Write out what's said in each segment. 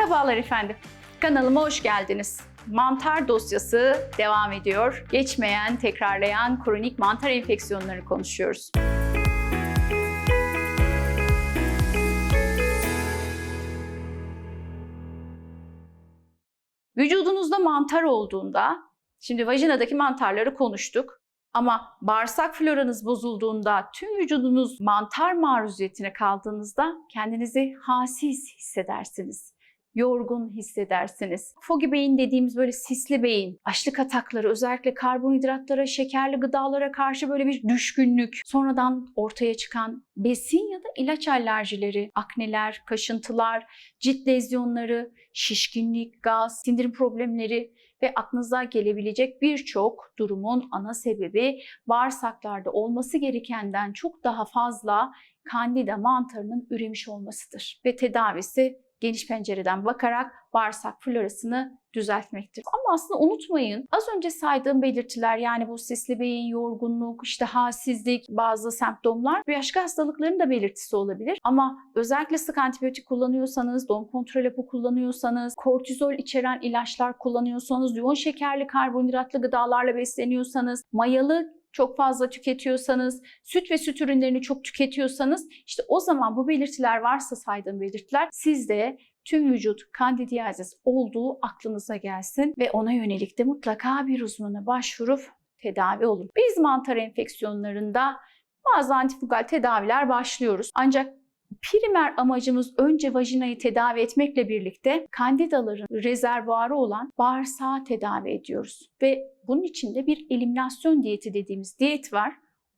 Merhabalar efendim. Kanalıma hoş geldiniz. Mantar dosyası devam ediyor. Geçmeyen, tekrarlayan kronik mantar enfeksiyonları konuşuyoruz. Vücudunuzda mantar olduğunda, şimdi vajinadaki mantarları konuştuk. Ama bağırsak floranız bozulduğunda, tüm vücudunuz mantar maruziyetine kaldığınızda kendinizi halsiz hissedersiniz. Yorgun hissedersiniz. Foggy beyin dediğimiz böyle sisli beyin, açlık atakları, özellikle karbonhidratlara, şekerli gıdalara karşı böyle bir düşkünlük, sonradan ortaya çıkan besin ya da ilaç alerjileri, akneler, kaşıntılar, cilt lezyonları, şişkinlik, gaz, sindirim problemleri ve aklınıza gelebilecek birçok durumun ana sebebi bağırsaklarda olması gerekenden çok daha fazla Candida mantarının üremiş olmasıdır. Ve tedavisi geniş pencereden bakarak bağırsak florasını düzeltmektir. Ama aslında unutmayın, az önce saydığım belirtiler, yani bu sisli beyin, yorgunluk, işte halsizlik, bazı semptomlar başka hastalıkların da belirtisi olabilir. Ama özellikle sık antibiyotik kullanıyorsanız, doğum kontrol hapı kullanıyorsanız, kortizol içeren ilaçlar kullanıyorsanız, yoğun şekerli karbonhidratlı gıdalarla besleniyorsanız, mayalı çok fazla tüketiyorsanız, süt ve süt ürünlerini çok tüketiyorsanız, işte o zaman bu belirtiler varsa, saydığım belirtiler, sizde tüm vücut kandidiyazis olduğu aklınıza gelsin ve ona yönelik de mutlaka bir uzmana başvurup tedavi olun. Biz mantar enfeksiyonlarında bazı antifungal tedaviler başlıyoruz. Ancak primer amacımız önce vajinayı tedavi etmekle birlikte kandidaların rezervuarı olan bağırsağı tedavi ediyoruz. Ve bunun için de bir eliminasyon diyeti dediğimiz diyet var.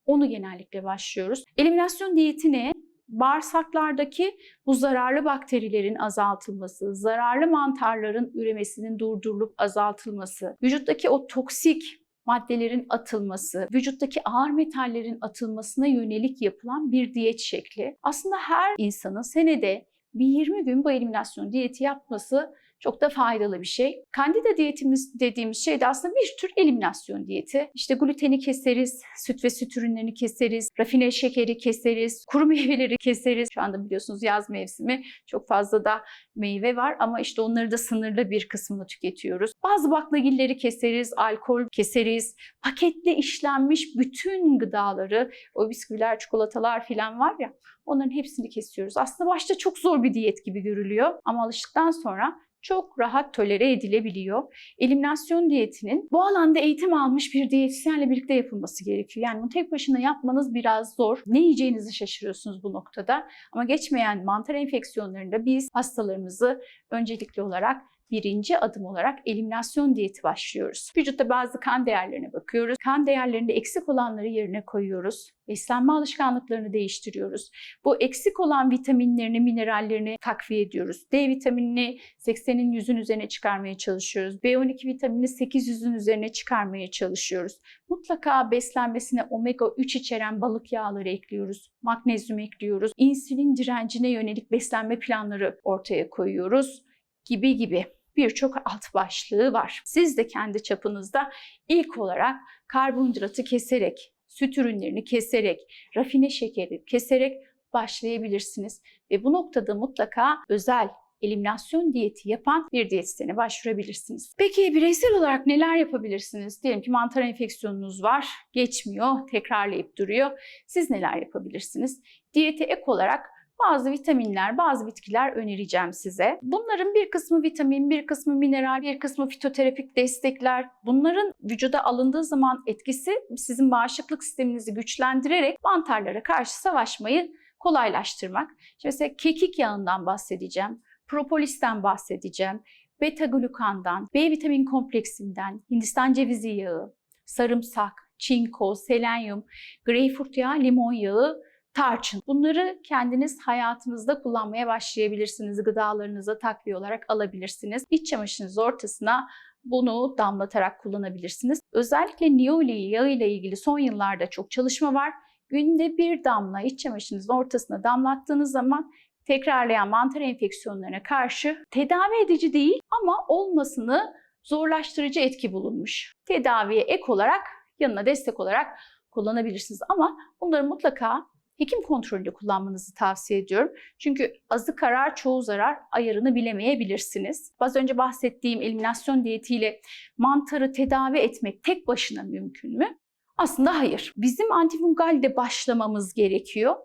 Onu genellikle başlıyoruz. Eliminasyon diyeti ne? Bağırsaklardaki bu zararlı bakterilerin azaltılması, zararlı mantarların üremesinin durdurulup azaltılması, vücuttaki o toksik maddelerin atılması, vücuttaki ağır metallerin atılmasına yönelik yapılan bir diyet şekli. Aslında her insanın senede bir 20 gün bu eliminasyon diyeti yapması çok da faydalı bir şey. Candida diyetimiz dediğimiz şey de aslında bir tür eliminasyon diyeti. İşte gluteni keseriz, süt ve süt ürünlerini keseriz, rafine şekeri keseriz, kuru meyveleri keseriz. Şu anda biliyorsunuz yaz mevsimi, çok fazla da meyve var ama işte onları da sınırlı bir kısmını tüketiyoruz. Bazı baklagilleri keseriz, alkol keseriz, paketli işlenmiş bütün gıdaları, o bisküviler, çikolatalar falan var ya, onların hepsini kesiyoruz. Aslında başta çok zor bir diyet gibi görülüyor ama alıştıktan sonra çok rahat tolere edilebiliyor. Eliminasyon diyetinin bu alanda eğitim almış bir diyetisyenle birlikte yapılması gerekiyor. Yani bunu tek başına yapmanız biraz zor. Ne yiyeceğinizi şaşırıyorsunuz bu noktada. Ama geçmeyen mantar enfeksiyonlarında biz hastalarımızı öncelikli olarak birinci adım olarak eliminasyon diyeti başlıyoruz. Vücutta bazı kan değerlerine bakıyoruz. Kan değerlerinde eksik olanları yerine koyuyoruz. Beslenme alışkanlıklarını değiştiriyoruz. Bu eksik olan vitaminlerini, minerallerini takviye ediyoruz. D vitaminini 80'in 100'ün üzerine çıkarmaya çalışıyoruz. B12 vitaminini 800'ün üzerine çıkarmaya çalışıyoruz. Mutlaka beslenmesine omega 3 içeren balık yağları ekliyoruz. Magnezyum ekliyoruz. İnsülin direncine yönelik beslenme planları ortaya koyuyoruz. Gibi birçok alt başlığı var. Siz de kendi çapınızda ilk olarak karbonhidratı keserek, süt ürünlerini keserek, rafine şekeri keserek başlayabilirsiniz. Ve bu noktada mutlaka özel eliminasyon diyeti yapan bir diyetisyene başvurabilirsiniz. Peki bireysel olarak neler yapabilirsiniz? Diyelim ki mantar enfeksiyonunuz var, geçmiyor, tekrarlayıp duruyor. Siz neler yapabilirsiniz? Diyete ek olarak bazı vitaminler, bazı bitkiler önereceğim size. Bunların bir kısmı vitamin, bir kısmı mineral, bir kısmı fitoterapik destekler. Bunların vücuda alındığı zaman etkisi sizin bağışıklık sisteminizi güçlendirerek mantarlara karşı savaşmayı kolaylaştırmak. Şimdi mesela kekik yağından bahsedeceğim, propolisten bahsedeceğim, beta glukandan, B vitamin kompleksinden, Hindistan cevizi yağı, sarımsak, çinko, selenyum, greyfurt yağı, limon yağı, tarçın. Bunları kendiniz hayatınızda kullanmaya başlayabilirsiniz. Gıdalarınıza takviye olarak alabilirsiniz. İç çamaşırınızın ortasına bunu damlatarak kullanabilirsiniz. Özellikle niyoli yağı ile ilgili son yıllarda çok çalışma var. Günde bir damla iç çamaşırınızın ortasına damlattığınız zaman tekrarlayan mantar enfeksiyonlarına karşı tedavi edici değil ama olmasını zorlaştırıcı etki bulunmuş. Tedaviye ek olarak, yanına destek olarak kullanabilirsiniz. Ama bunları mutlaka hekim kontrolünde kullanmanızı tavsiye ediyorum. Çünkü azı karar çoğu zarar, ayarını bilemeyebilirsiniz. Az önce bahsettiğim eliminasyon diyetiyle mantarı tedavi etmek tek başına mümkün mü? Aslında hayır. Bizim antifungalde başlamamız gerekiyor.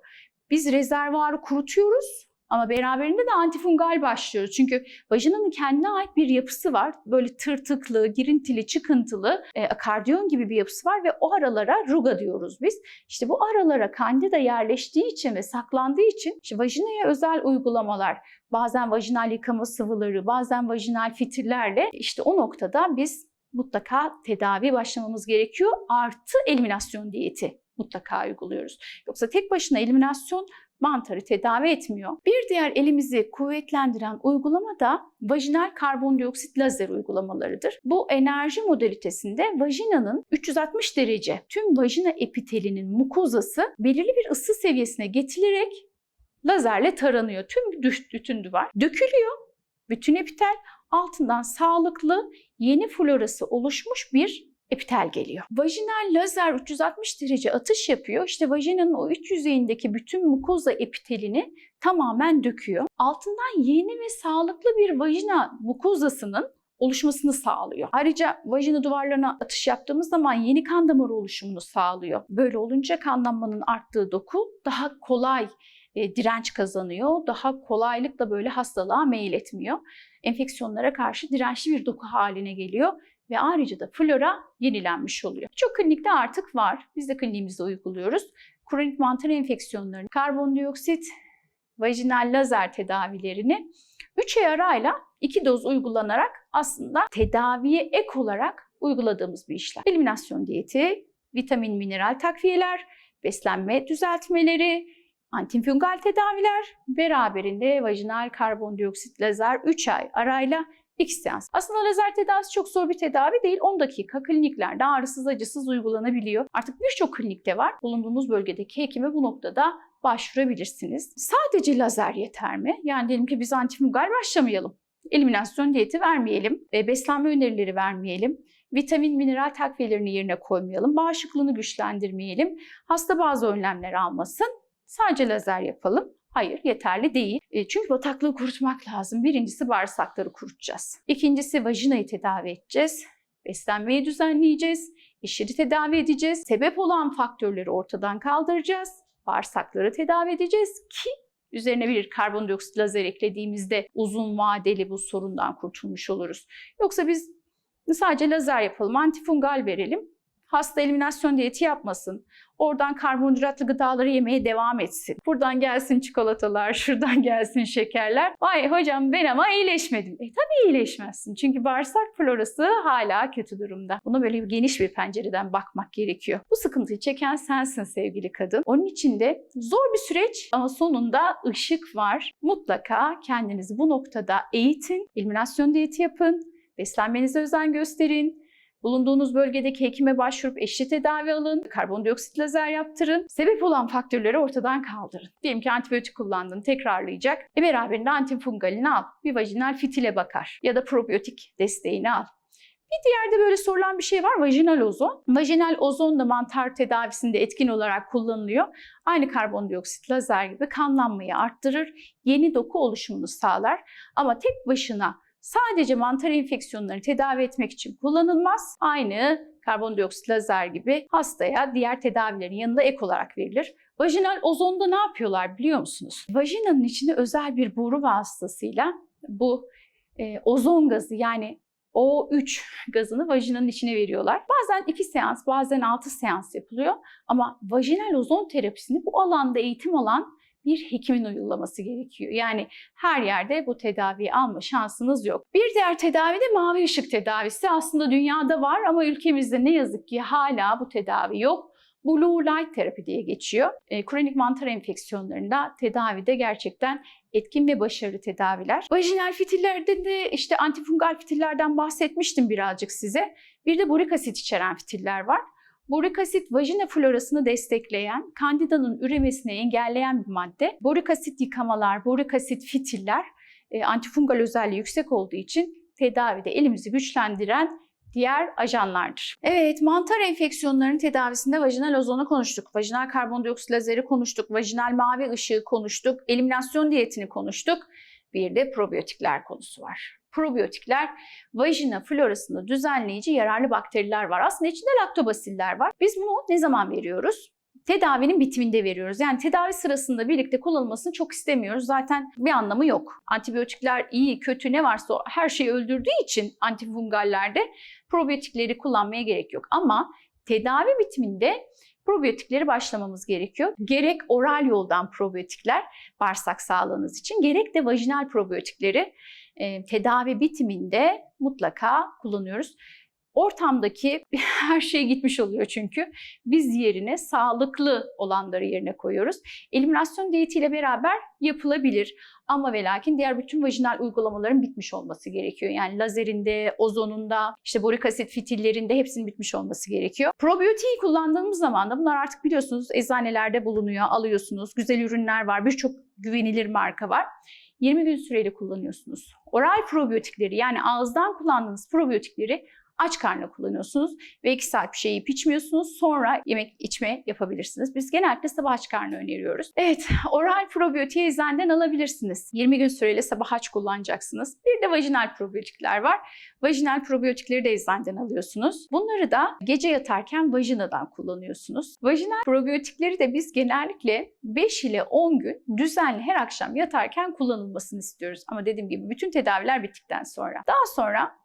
Biz rezervuarı kurutuyoruz ama beraberinde de antifungal başlıyoruz. Çünkü vajinanın kendine ait bir yapısı var. Böyle tırtıklı, girintili, çıkıntılı, akardiyon gibi bir yapısı var ve o aralara ruga diyoruz biz. İşte bu aralara kandida yerleştiği için ve saklandığı için işte vajinaya özel uygulamalar, bazen vajinal yıkama sıvıları, bazen vajinal fitillerle işte o noktada biz mutlaka tedavi başlamamız gerekiyor. Artı eliminasyon diyeti mutlaka uyguluyoruz. Yoksa tek başına eliminasyon mantarı tedavi etmiyor. Bir diğer elimizi kuvvetlendiren uygulama da vajinal karbondioksit lazer uygulamalarıdır. Bu enerji modalitesinde vajinanın 360 derece tüm vajina epitelinin mukozası belirli bir ısı seviyesine getirilerek lazerle taranıyor. Tüm bütün duvar dökülüyor. Bütün epitel altından sağlıklı, yeni florası oluşmuş bir epitel geliyor. Vajinal lazer 360 derece atış yapıyor. İşte vajinanın o iç yüzeyindeki bütün mukoza epitelini tamamen döküyor. Altından yeni ve sağlıklı bir vajina mukozasının oluşmasını sağlıyor. Ayrıca vajina duvarlarına atış yaptığımız zaman yeni kan damarı oluşumunu sağlıyor. Böyle olunca kanlanmanın arttığı doku daha kolay direnç kazanıyor. Daha kolaylıkla böyle hastalığa meyil etmiyor. Enfeksiyonlara karşı dirençli bir doku haline geliyor. Ve ayrıca da flora yenilenmiş oluyor. Çok klinikte artık var. Biz de kliniğimizde uyguluyoruz. Kronik mantar enfeksiyonlarını, karbondioksit, vajinal lazer tedavilerini 3 ay arayla 2 doz uygulanarak aslında tedaviye ek olarak uyguladığımız bir işlem. Eliminasyon diyeti, vitamin, mineral takviyeler, beslenme düzeltmeleri, antifungal tedaviler, beraberinde vajinal karbondioksit lazer 3 ay arayla 2 seans. Aslında lazer tedavisi çok zor bir tedavi değil. 10 dakika kliniklerde ağrısız acısız uygulanabiliyor. Artık birçok klinikte var. Bulunduğunuz bölgedeki hekime bu noktada başvurabilirsiniz. Sadece lazer yeter mi? Yani diyelim ki biz antifungal başlamayalım. Eliminasyon diyeti vermeyelim. Beslenme önerileri vermeyelim. Vitamin, mineral takviyelerini yerine koymayalım. Bağışıklığını güçlendirmeyelim. Hasta bazı önlemler almasın. Sadece lazer yapalım. Hayır, yeterli değil. Çünkü bataklığı kurutmak lazım. Birincisi bağırsakları kurutacağız. İkincisi vajinayı tedavi edeceğiz. Beslenmeyi düzenleyeceğiz. İşleri tedavi edeceğiz. Sebep olan faktörleri ortadan kaldıracağız. Bağırsakları tedavi edeceğiz ki üzerine bir karbondioksit lazer eklediğimizde uzun vadeli bu sorundan kurtulmuş oluruz. Yoksa biz sadece lazer yapalım, antifungal verelim. Hasta eliminasyon diyeti yapmasın. Oradan karbonhidratlı gıdaları yemeye devam etsin. Buradan gelsin çikolatalar, şuradan gelsin şekerler. Ay hocam ben ama iyileşmedim. Tabii iyileşmezsin. Çünkü bağırsak florası hala kötü durumda. Buna böyle geniş bir pencereden bakmak gerekiyor. Bu sıkıntıyı çeken sensin sevgili kadın. Onun için de zor bir süreç ama sonunda ışık var. Mutlaka kendinizi bu noktada eğitin. Eliminasyon diyeti yapın. Beslenmenize özen gösterin. Bulunduğunuz bölgedeki hekime başvurup eşli tedavi alın, karbondioksit lazer yaptırın, sebep olan faktörleri ortadan kaldırın. Diyelim ki antibiyotik kullandın, tekrarlayacak. Beraberinde antifungalini al, bir vajinal fitile bakar ya da probiyotik desteğini al. Bir diğer de böyle sorulan bir şey var, vajinal ozon. Vajinal ozon da mantar tedavisinde etkin olarak kullanılıyor. Aynı karbondioksit lazer gibi kanlanmayı arttırır, yeni doku oluşumunu sağlar. Ama tek başına sadece mantar enfeksiyonlarını tedavi etmek için kullanılmaz. Aynı karbondioksit lazer gibi hastaya diğer tedavilerin yanında ek olarak verilir. Vajinal ozonda ne yapıyorlar biliyor musunuz? Vajinanın içine özel bir boru vasıtasıyla bu ozon gazı yani O3 gazını vajinanın içine veriyorlar. Bazen 2 seans, bazen 6 seans yapılıyor. Ama vajinal ozon terapisini bu alanda eğitim alan bir hekimin uygulaması gerekiyor. Yani her yerde bu tedaviyi alma şansınız yok. Bir diğer tedavi de mavi ışık tedavisi. Aslında dünyada var ama ülkemizde ne yazık ki hala bu tedavi yok. Blue light terapi diye geçiyor. Kronik mantar enfeksiyonlarında tedavide gerçekten etkin ve başarılı tedaviler. Vajinal fitillerde de işte antifungal fitillerden bahsetmiştim birazcık size. Bir de borik asit içeren fitiller var. Borik asit vajina florasını destekleyen, kandidanın üremesini engelleyen bir madde. Borik asit yıkamalar, borik asit fitiller antifungal özelliği yüksek olduğu için tedavide elimizi güçlendiren diğer ajanlardır. Evet, mantar enfeksiyonlarının tedavisinde vajinal ozonu konuştuk. Vajinal karbondioksit lazeri konuştuk. Vajinal mavi ışığı konuştuk. Eliminasyon diyetini konuştuk. Bir de probiyotikler konusu var. Probiyotikler, vajina florasında düzenleyici yararlı bakteriler var. Aslında içinde laktobasiller var. Biz bunu ne zaman veriyoruz? Tedavinin bitiminde veriyoruz. Yani tedavi sırasında birlikte kullanılmasını çok istemiyoruz. Zaten bir anlamı yok. Antibiyotikler iyi, kötü ne varsa her şeyi öldürdüğü için antifungallerde probiyotikleri kullanmaya gerek yok. Ama tedavi bitiminde probiyotikleri başlamamız gerekiyor. Gerek oral yoldan probiyotikler bağırsak sağlığınız için, gerek de vajinal probiyotikleri tedavi bitiminde mutlaka kullanıyoruz. Ortamdaki her şey gitmiş oluyor çünkü. Biz yerine sağlıklı olanları yerine koyuyoruz. Eliminasyon diyetiyle beraber yapılabilir. Ama ve lakin diğer bütün vajinal uygulamaların bitmiş olması gerekiyor. Yani lazerinde, ozonunda, işte borik asit fitillerinde hepsinin bitmiş olması gerekiyor. Probiyotiği kullandığımız zaman da bunlar artık biliyorsunuz eczanelerde bulunuyor, alıyorsunuz. Güzel ürünler var, birçok güvenilir marka var. 20 gün süreli kullanıyorsunuz. Oral probiyotikleri yani ağızdan kullandığınız probiyotikleri aç karnına kullanıyorsunuz ve 2 saat bir şey yiyip içmiyorsunuz. Sonra yemek içme yapabilirsiniz. Biz genellikle sabah aç karnı öneriyoruz. Evet, oral probiyotiği eczaneden alabilirsiniz. 20 gün süreyle sabah aç kullanacaksınız. Bir de vajinal probiyotikler var. Vajinal probiyotikleri de eczaneden alıyorsunuz. Bunları da gece yatarken vajinadan kullanıyorsunuz. Vajinal probiyotikleri de biz genellikle 5 ile 10 gün düzenli her akşam yatarken kullanılmasını istiyoruz. Ama dediğim gibi bütün tedaviler bittikten sonra. Daha sonra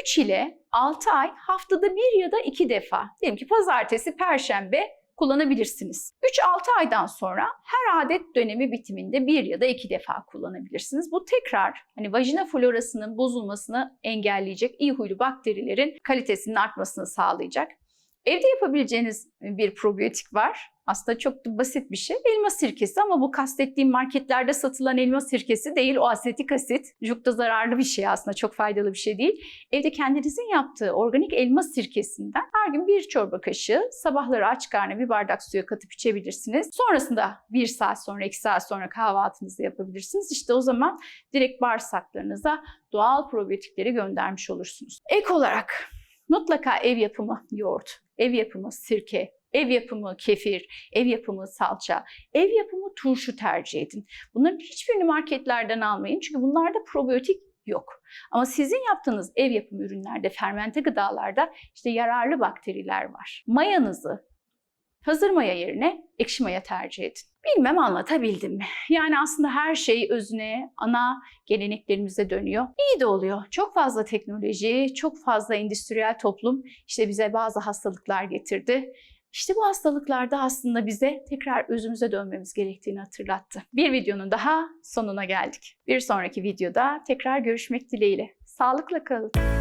3 ile 6 ay haftada 1 ya da 2 defa, diyelim ki pazartesi, perşembe kullanabilirsiniz. 3-6 aydan sonra her adet dönemi bitiminde 1 ya da 2 defa kullanabilirsiniz. Bu tekrar hani vajina florasının bozulmasını engelleyecek, iyi huylu bakterilerin kalitesinin artmasını sağlayacak. Evde yapabileceğiniz bir probiyotik var. Aslında çok da basit bir şey. Elma sirkesi ama bu kastettiğim marketlerde satılan elma sirkesi değil. O asetik asit. Çok da zararlı bir şey aslında. Çok faydalı bir şey değil. Evde kendinizin yaptığı organik elma sirkesinden her gün 1 çorba kaşığı sabahları aç karnına 1 bardak suya katıp içebilirsiniz. Sonrasında 1 saat sonra 2 saat sonra kahvaltınızı yapabilirsiniz. İşte o zaman direkt bağırsaklarınıza doğal probiyotikleri göndermiş olursunuz. Ek olarak mutlaka ev yapımı yoğurt, ev yapımı sirke, ev yapımı kefir, ev yapımı salça, ev yapımı turşu tercih edin. Bunların hiçbirini marketlerden almayın çünkü bunlarda probiyotik yok. Ama sizin yaptığınız ev yapımı ürünlerde, fermente gıdalarda işte yararlı bakteriler var. Mayanızı hazır maya yerine ekşi maya tercih edin. Bilmem anlatabildim mi? Yani aslında her şey özüne, ana geleneklerimize dönüyor. İyi de oluyor. Çok fazla teknoloji, çok fazla endüstriyel toplum işte bize bazı hastalıklar getirdi. İşte bu hastalıklarda aslında bize tekrar özümüze dönmemiz gerektiğini hatırlattı. Bir videonun daha sonuna geldik. Bir sonraki videoda tekrar görüşmek dileğiyle. Sağlıkla kalın.